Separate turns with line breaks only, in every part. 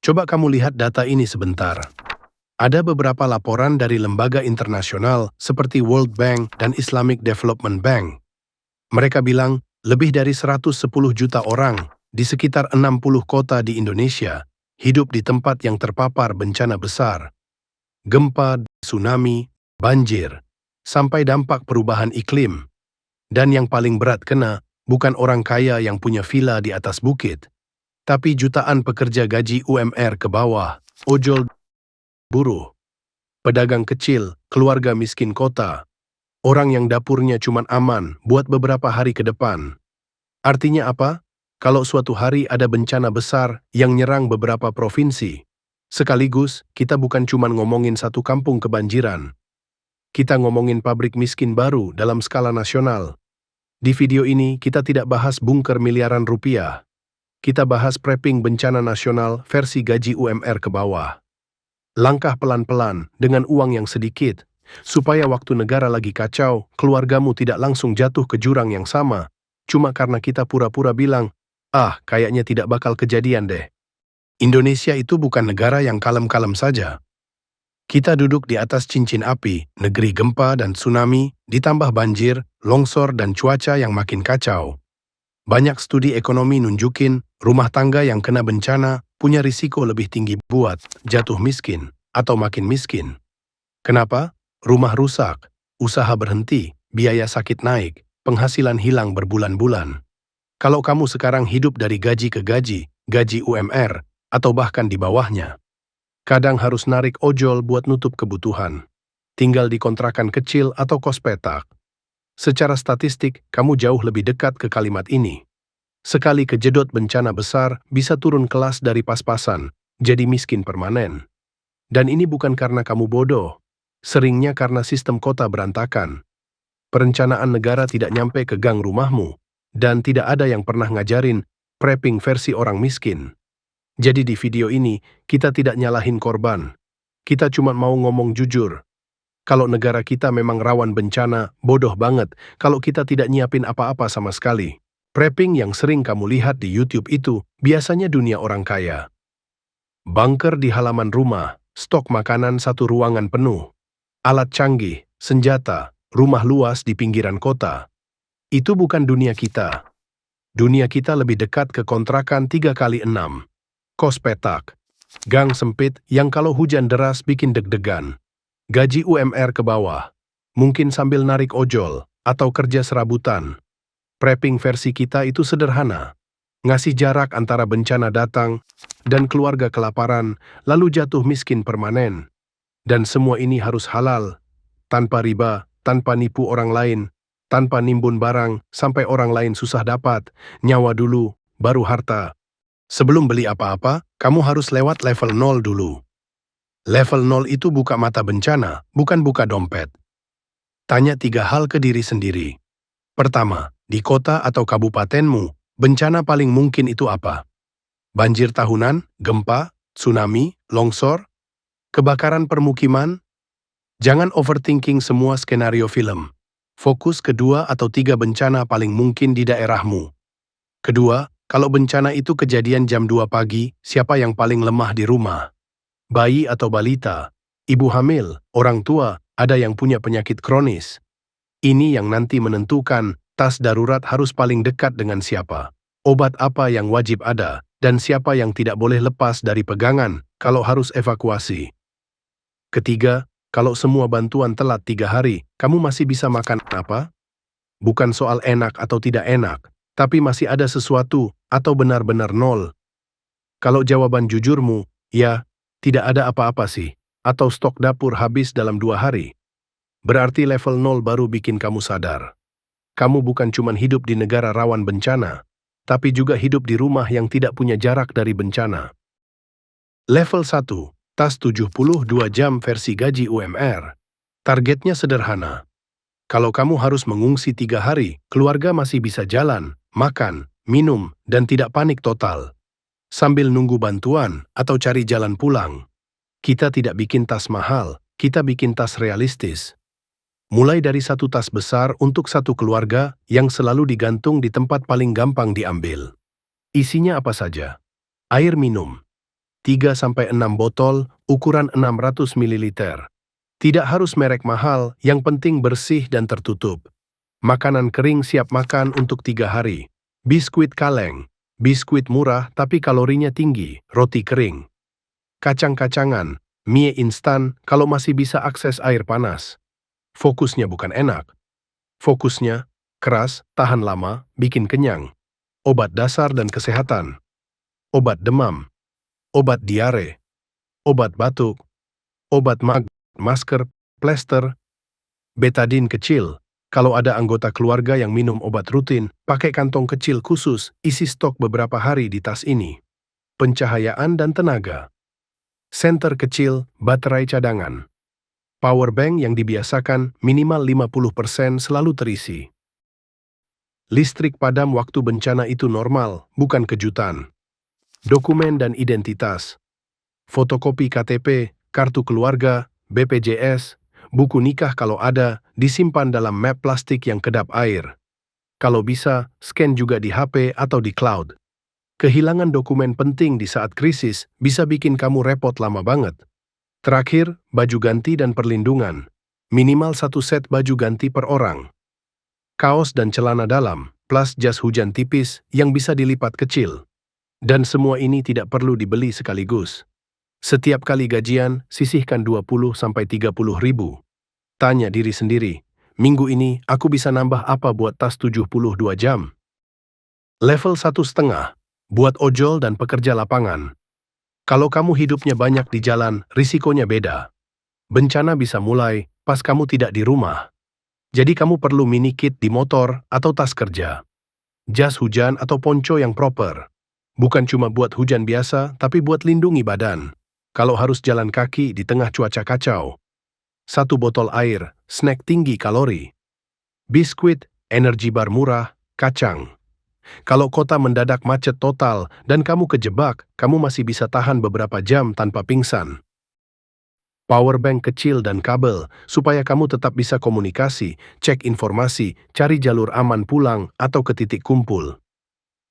Coba kamu lihat data ini sebentar. Ada beberapa laporan dari lembaga internasional seperti World Bank dan Islamic Development Bank. Mereka bilang lebih dari 110 juta orang di sekitar 60 kota di Indonesia hidup di tempat yang terpapar bencana besar. Gempa, tsunami, banjir, sampai dampak perubahan iklim. Dan yang paling berat kena bukan orang kaya yang punya villa di atas bukit, tapi jutaan pekerja gaji UMR ke bawah, ojol, buruh, pedagang kecil, keluarga miskin kota, orang yang dapurnya cuman aman buat beberapa hari ke depan. Artinya apa? Kalau suatu hari ada bencana besar yang nyerang beberapa provinsi, sekaligus kita bukan cuman ngomongin satu kampung kebanjiran. Kita ngomongin pabrik miskin baru dalam skala nasional. Di video ini kita tidak bahas bunker miliaran rupiah. Kita bahas prepping bencana nasional versi gaji UMR ke bawah. Langkah pelan-pelan dengan uang yang sedikit, supaya waktu negara lagi kacau, keluargamu tidak langsung jatuh ke jurang yang sama, cuma karena kita pura-pura bilang, kayaknya tidak bakal kejadian deh. Indonesia itu bukan negara yang kalem-kalem saja. Kita duduk di atas cincin api, negeri gempa dan tsunami, ditambah banjir, longsor dan cuaca yang makin kacau. Banyak studi ekonomi nunjukin rumah tangga yang kena bencana punya risiko lebih tinggi buat jatuh miskin atau makin miskin. Kenapa? Rumah rusak, usaha berhenti, biaya sakit naik, penghasilan hilang berbulan-bulan. Kalau kamu sekarang hidup dari gaji ke gaji UMR, atau bahkan di bawahnya, kadang harus narik ojol buat nutup kebutuhan. Tinggal di kontrakan kecil atau kos petak. Secara statistik, kamu jauh lebih dekat ke kalimat ini. Sekali kejedot bencana besar, bisa turun kelas dari pas-pasan, jadi miskin permanen. Dan ini bukan karena kamu bodoh. Seringnya karena sistem kota berantakan. Perencanaan negara tidak nyampe ke gang rumahmu, dan tidak ada yang pernah ngajarin prepping versi orang miskin. Jadi di video ini, kita tidak nyalahin korban. Kita cuma mau ngomong jujur. Kalau negara kita memang rawan bencana, bodoh banget kalau kita tidak nyiapin apa-apa sama sekali. Prepping yang sering kamu lihat di YouTube itu biasanya dunia orang kaya. Bunker di halaman rumah, stok makanan satu ruangan penuh, alat canggih, senjata, rumah luas di pinggiran kota. Itu bukan dunia kita. Dunia kita lebih dekat ke kontrakan 3x6. Kos petak, gang sempit yang kalau hujan deras bikin deg-degan, gaji UMR ke bawah, mungkin sambil narik ojol atau kerja serabutan. Prepping versi kita itu sederhana, ngasih jarak antara bencana datang dan keluarga kelaparan, lalu jatuh miskin permanen. Dan semua ini harus halal, tanpa riba, tanpa nipu orang lain, tanpa nimbun barang sampai orang lain susah dapat, nyawa dulu, baru harta. Sebelum beli apa-apa, kamu harus lewat level 0 dulu. Level 0 itu buka mata bencana, bukan buka dompet. Tanya 3 hal ke diri sendiri. Pertama, di kota atau kabupatenmu, bencana paling mungkin itu apa? Banjir tahunan, gempa, tsunami, longsor, kebakaran permukiman? Jangan overthinking semua skenario film. Fokus ke 2 atau 3 bencana paling mungkin di daerahmu. Kedua, kalau bencana itu kejadian jam 2 pagi, siapa yang paling lemah di rumah? Bayi atau balita, ibu hamil, orang tua, ada yang punya penyakit kronis. Ini yang nanti menentukan tas darurat harus paling dekat dengan siapa, obat apa yang wajib ada, dan siapa yang tidak boleh lepas dari pegangan kalau harus evakuasi. Ketiga, kalau semua bantuan telat 3 hari, kamu masih bisa makan apa? Bukan soal enak atau tidak enak, tapi masih ada sesuatu atau benar-benar nol. Kalau jawaban jujurmu, ya, tidak ada apa-apa sih, atau stok dapur habis dalam 2 hari, berarti level 0 baru bikin kamu sadar. Kamu bukan cuma hidup di negara rawan bencana, tapi juga hidup di rumah yang tidak punya jarak dari bencana. Level 1, tas 72 jam versi gaji UMR. Targetnya sederhana. Kalau kamu harus mengungsi 3 hari, keluarga masih bisa jalan, makan, minum, dan tidak panik total. Sambil nunggu bantuan atau cari jalan pulang. Kita tidak bikin tas mahal, kita bikin tas realistis. Mulai dari satu tas besar untuk satu keluarga yang selalu digantung di tempat paling gampang diambil. Isinya apa saja? Air minum, 3-6 botol, ukuran 600 ml. Tidak harus merek mahal, yang penting bersih dan tertutup. Makanan kering siap makan untuk 3 hari. Biskuit kaleng. Biskuit murah tapi kalorinya tinggi, roti kering. Kacang-kacangan, mie instan kalau masih bisa akses air panas. Fokusnya bukan enak. Fokusnya, keras, tahan lama, bikin kenyang. Obat dasar dan kesehatan. Obat demam. Obat diare. Obat batuk. Obat masker, plester. Betadin kecil. Kalau ada anggota keluarga yang minum obat rutin, pakai kantong kecil khusus, isi stok beberapa hari di tas ini. Pencahayaan dan tenaga. Senter kecil, baterai cadangan. Power bank yang dibiasakan minimal 50% selalu terisi. Listrik padam waktu bencana itu normal, bukan kejutan. Dokumen dan identitas. Fotokopi KTP, kartu keluarga, BPJS, buku nikah kalau ada, disimpan dalam map plastik yang kedap air. Kalau bisa, scan juga di HP atau di cloud. Kehilangan dokumen penting di saat krisis bisa bikin kamu repot lama banget. Terakhir, baju ganti dan perlindungan. Minimal 1 set baju ganti per orang. Kaos dan celana dalam, plus jas hujan tipis yang bisa dilipat kecil. Dan semua ini tidak perlu dibeli sekaligus. Setiap kali gajian, sisihkan 20-30 ribu. Tanya diri sendiri, minggu ini aku bisa nambah apa buat tas 72 jam? Level 1,5, buat ojol dan pekerja lapangan. Kalau kamu hidupnya banyak di jalan, risikonya beda. Bencana bisa mulai pas kamu tidak di rumah. Jadi kamu perlu mini kit di motor atau tas kerja. Jas hujan atau ponco yang proper. Bukan cuma buat hujan biasa, tapi buat lindungi badan. Kalau harus jalan kaki di tengah cuaca kacau. 1 botol air, snack tinggi kalori. Biskuit, energi bar murah, kacang. Kalau kota mendadak macet total dan kamu kejebak, kamu masih bisa tahan beberapa jam tanpa pingsan. Power bank kecil dan kabel, supaya kamu tetap bisa komunikasi, cek informasi, cari jalur aman pulang atau ke titik kumpul.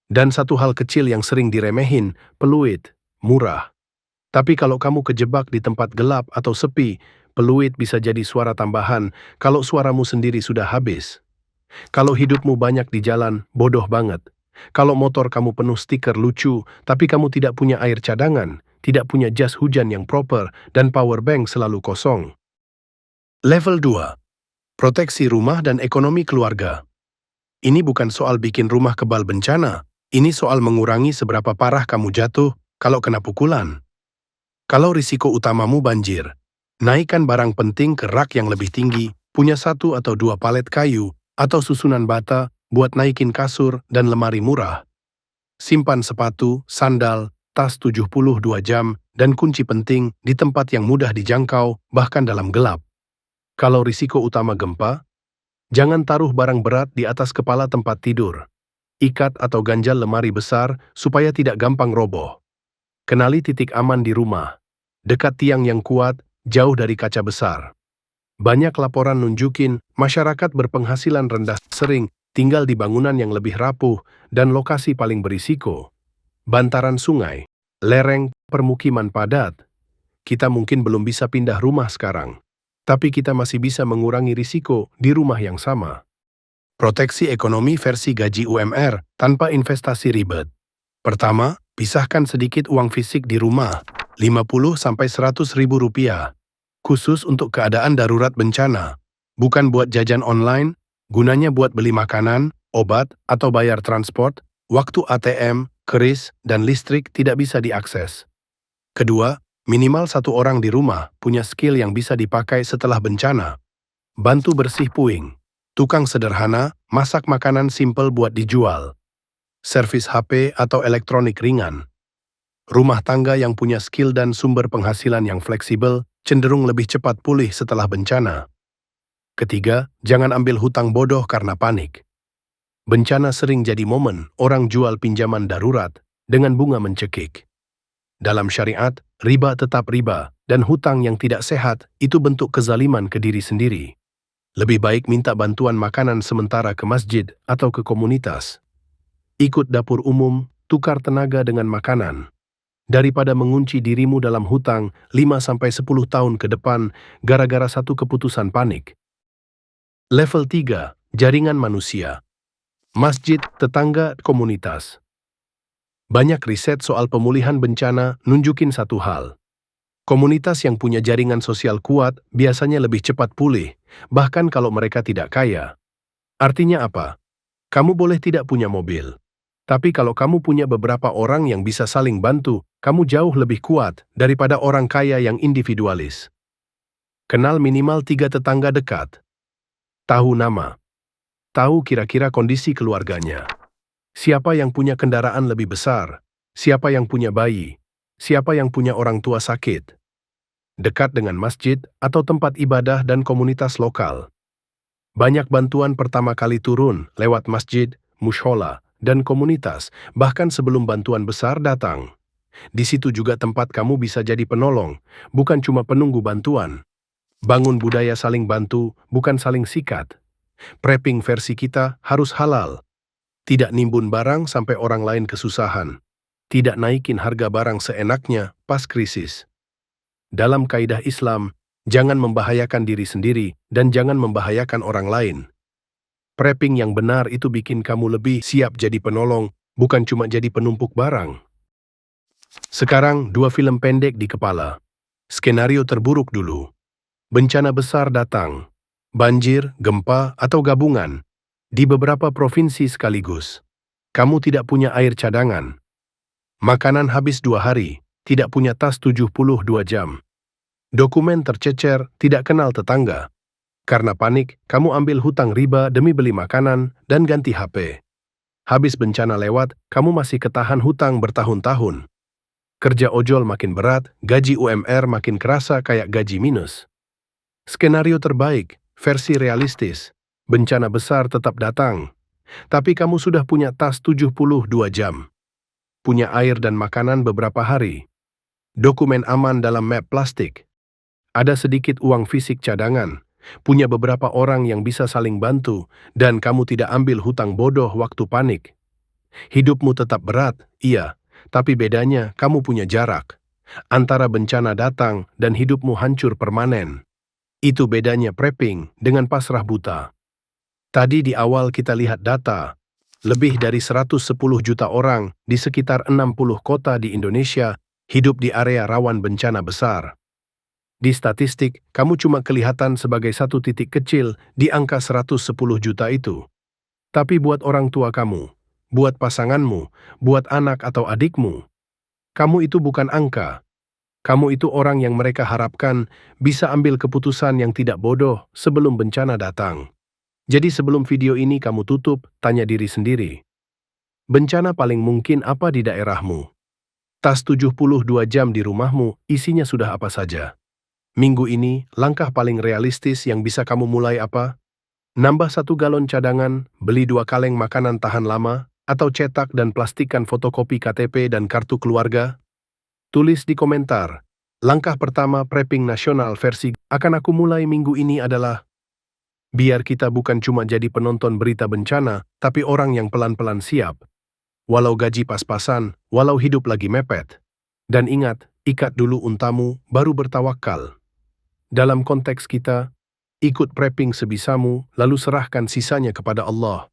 Dan satu hal kecil yang sering diremehin, peluit, murah. Tapi kalau kamu kejebak di tempat gelap atau sepi, peluit bisa jadi suara tambahan kalau suaramu sendiri sudah habis. Kalau hidupmu banyak di jalan, bodoh banget. Kalau motor kamu penuh stiker lucu, tapi kamu tidak punya air cadangan, tidak punya jas hujan yang proper, dan power bank selalu kosong. Level 2. Proteksi rumah dan ekonomi keluarga. Ini bukan soal bikin rumah kebal bencana, ini soal mengurangi seberapa parah kamu jatuh kalau kena pukulan. Kalau risiko utamamu banjir, naikkan barang penting ke rak yang lebih tinggi, punya 1 atau 2 palet kayu, atau susunan bata buat naikin kasur dan lemari murah. Simpan sepatu, sandal, tas 72 jam, dan kunci penting di tempat yang mudah dijangkau, bahkan dalam gelap. Kalau risiko utama gempa, jangan taruh barang berat di atas kepala tempat tidur. Ikat atau ganjal lemari besar supaya tidak gampang roboh. Kenali titik aman di rumah. Dekat tiang yang kuat, jauh dari kaca besar. Banyak laporan nunjukin masyarakat berpenghasilan rendah sering tinggal di bangunan yang lebih rapuh dan lokasi paling berisiko. Bantaran sungai, lereng, permukiman padat. Kita mungkin belum bisa pindah rumah sekarang, tapi kita masih bisa mengurangi risiko di rumah yang sama. Proteksi ekonomi versi gaji UMR tanpa investasi ribet. Pertama, pisahkan sedikit uang fisik di rumah, 50-100 ribu rupiah. Khusus untuk keadaan darurat bencana. Bukan buat jajan online, gunanya buat beli makanan, obat, atau bayar transport, waktu ATM, kris, dan listrik tidak bisa diakses. Kedua, minimal 1 orang di rumah punya skill yang bisa dipakai setelah bencana. Bantu bersih puing. Tukang sederhana, masak makanan simpel buat dijual. Servis HP atau elektronik ringan. Rumah tangga yang punya skill dan sumber penghasilan yang fleksibel cenderung lebih cepat pulih setelah bencana. Ketiga, jangan ambil hutang bodoh karena panik. Bencana sering jadi momen orang jual pinjaman darurat dengan bunga mencekik. Dalam syariat, riba tetap riba, dan hutang yang tidak sehat itu bentuk kezaliman ke diri sendiri. Lebih baik minta bantuan makanan sementara ke masjid atau ke komunitas. Ikut dapur umum, tukar tenaga dengan makanan. daripada mengunci dirimu dalam hutang 5-10 tahun ke depan gara-gara satu keputusan panik. Level 3, jaringan manusia. Masjid, tetangga, komunitas. Banyak riset soal pemulihan bencana nunjukin satu hal. Komunitas yang punya jaringan sosial kuat biasanya lebih cepat pulih, bahkan kalau mereka tidak kaya. Artinya apa? Kamu boleh tidak punya mobil. Tapi kalau kamu punya beberapa orang yang bisa saling bantu, kamu jauh lebih kuat daripada orang kaya yang individualis. Kenal minimal 3 tetangga dekat. Tahu nama. Tahu kira-kira kondisi keluarganya. Siapa yang punya kendaraan lebih besar? Siapa yang punya bayi? Siapa yang punya orang tua sakit? Dekat dengan masjid atau tempat ibadah dan komunitas lokal. Banyak bantuan pertama kali turun lewat masjid, mushola, dan komunitas, bahkan sebelum bantuan besar datang. Di situ juga tempat kamu bisa jadi penolong, bukan cuma penunggu bantuan. Bangun budaya saling bantu, bukan saling sikat. Prepping versi kita harus halal. Tidak nimbun barang sampai orang lain kesusahan. Tidak naikin harga barang seenaknya pas krisis. Dalam kaidah Islam, jangan membahayakan diri sendiri dan jangan membahayakan orang lain. Prepping yang benar itu bikin kamu lebih siap jadi penolong, bukan cuma jadi penumpuk barang. Sekarang 2 film pendek di kepala. Skenario terburuk dulu. Bencana besar datang. Banjir, gempa, atau gabungan. Di beberapa provinsi sekaligus. Kamu tidak punya air cadangan. Makanan habis 2 hari. Tidak punya tas 72 jam. Dokumen tercecer, tidak kenal tetangga. Karena panik, kamu ambil hutang riba demi beli makanan dan ganti HP. Habis bencana lewat, kamu masih ketahan hutang bertahun-tahun. Kerja ojol makin berat, gaji UMR makin kerasa kayak gaji minus. Skenario terbaik, versi realistis. Bencana besar tetap datang. Tapi kamu sudah punya tas 72 jam. Punya air dan makanan beberapa hari. Dokumen aman dalam map plastik. Ada sedikit uang fisik cadangan. Punya beberapa orang yang bisa saling bantu, dan kamu tidak ambil hutang bodoh waktu panik. Hidupmu tetap berat, iya, tapi bedanya kamu punya jarak. Antara bencana datang dan hidupmu hancur permanen. Itu bedanya prepping dengan pasrah buta. Tadi di awal kita lihat data. Lebih dari 110 juta orang di sekitar 60 kota di Indonesia hidup di area rawan bencana besar. Di statistik, kamu cuma kelihatan sebagai satu titik kecil di angka 110 juta itu. Tapi buat orang tua kamu, buat pasanganmu, buat anak atau adikmu, kamu itu bukan angka. Kamu itu orang yang mereka harapkan bisa ambil keputusan yang tidak bodoh sebelum bencana datang. Jadi sebelum video ini kamu tutup, tanya diri sendiri. Bencana paling mungkin apa di daerahmu? Tas 72 jam di rumahmu, isinya sudah apa saja? Minggu ini, langkah paling realistis yang bisa kamu mulai apa? Nambah 1 galon cadangan, beli 2 kaleng makanan tahan lama, atau cetak dan plastikan fotokopi KTP dan kartu keluarga? Tulis di komentar. Langkah pertama prepping nasional versi akan aku mulai minggu ini adalah biar kita bukan cuma jadi penonton berita bencana, tapi orang yang pelan-pelan siap. Walau gaji pas-pasan, walau hidup lagi mepet. Dan ingat, ikat dulu untamu, baru bertawakal. Dalam konteks kita, ikut prepping sebisamu, lalu serahkan sisanya kepada Allah.